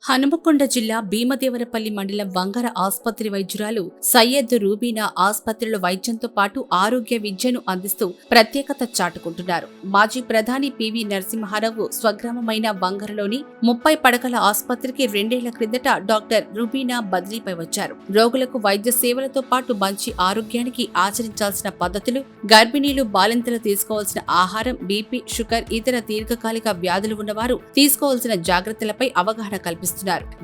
హనుమకొండ జిల్లా భీమదేవరపల్లి మండలం వంగర ఆస్పత్రి వైద్యురాలు సయ్యద్ రూబీనా ఆస్పత్రిలో వైద్యంతో పాటు ఆరోగ్య విద్యను అందిస్తూ ప్రత్యేకత చాటుకుంటున్నారు. మాజీ ప్రధాని పివి నరసింహారావు స్వగ్రామమైన వంగరలోని 30 పడకల ఆస్పత్రికి 2 ఏళ్ల క్రిందట డాక్టర్ రూబీనా బదిలీపై వచ్చారు. రోగులకు వైద్య సేవలతో పాటు మంచి ఆరోగ్యానికి ఆచరించాల్సిన పద్ధతులు, గర్భిణీలు, బాలింతలు తీసుకోవాల్సిన ఆహారం, బీపీ, షుగర్, ఇతర దీర్ఘకాలిక వ్యాధులు ఉన్నవారు తీసుకోవాల్సిన జాగ్రత్తలపై అవగాహన కల్పిస్తున్నారు.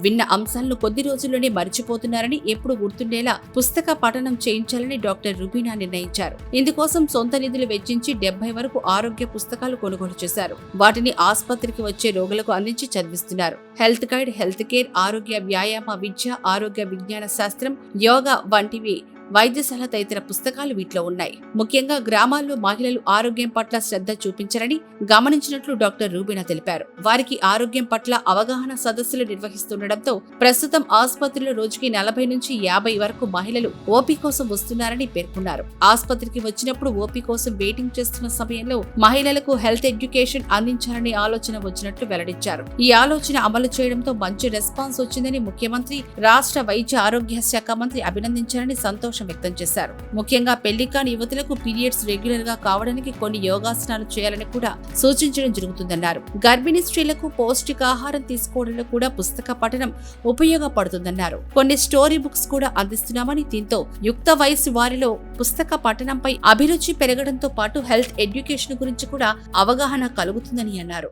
విన్న అంశాలను కొద్ది రోజుల్లోనే మర్చిపోతున్నారని, ఎప్పుడు గుర్తుండేలా పుస్తక పఠనం చేయించాలని డాక్టర్ రూబీనా నిర్ణయించారు. ఇందుకోసం సొంత నిధులు వెచ్చించి 70 వరకు ఆరోగ్య పుస్తకాలు కొనుగోలు చేశారు. వాటిని ఆస్పత్రికి వచ్చే రోగులకు అందించి చదివిస్తున్నారు. హెల్త్ గైడ్, హెల్త్ కేర్, ఆరోగ్య వ్యాయామ విద్య, ఆరోగ్య విజ్ఞాన శాస్త్రం, యోగా వంటివి వైద్యశాల తదితర పుస్తకాలు వీటిలో ఉన్నాయి. ముఖ్యంగా గ్రామాల్లో మహిళలు ఆరోగ్యం పట్ల శ్రద్ధ చూపించారని గమనించినట్లు డాక్టర్ రూబీనా తెలిపారు. వారికి ఆరోగ్యం పట్ల అవగాహన సదస్సులు నిర్వహిస్తుండటంతో ప్రస్తుతం ఆసుపత్రిలో రోజుకి 40 నుంచి 50 వరకు మహిళలు ఓపీ కోసం వస్తున్నారని పేర్కొన్నారు. ఆసుపత్రికి వచ్చినప్పుడు ఓపీ కోసం వెయిటింగ్ చేస్తున్న సమయంలో మహిళలకు హెల్త్ ఎడ్యుకేషన్ అందించాలనే ఆలోచన వచ్చినట్లు వెల్లడించారు. ఈ ఆలోచన అమలు చేయడంతో మంచి రెస్పాన్స్ వచ్చిందని ముఖ్యమంత్రి, రాష్ట్ర వైద్య ఆరోగ్య శాఖ మంత్రి అభినందించారని సంతోషం వ్యక్తం చేశారు. ముఖ్యంగా పెళ్లి కాని యువతులకు పీరియడ్స్ రెగ్యులర్ గా కావడానికి కొన్ని యోగాసనాలు చేయాలని కూడా సూచించడం జరుగుతుందన్నారు. గర్భిణీ స్త్రీలకు పౌష్టికాహారం తీసుకోవడంలో కూడా పుస్తక పఠనం ఉపయోగపడుతుందన్నారు. కొన్ని స్టోరీ బుక్స్ కూడా అందిస్తున్నామని, దీంతో యుక్త వయసు వారిలో పుస్తక పఠనంపై అభిరుచి పెరగడంతో పాటు హెల్త్ ఎడ్యుకేషన్ గురించి కూడా అవగాహన కలుగుతుందని అన్నారు.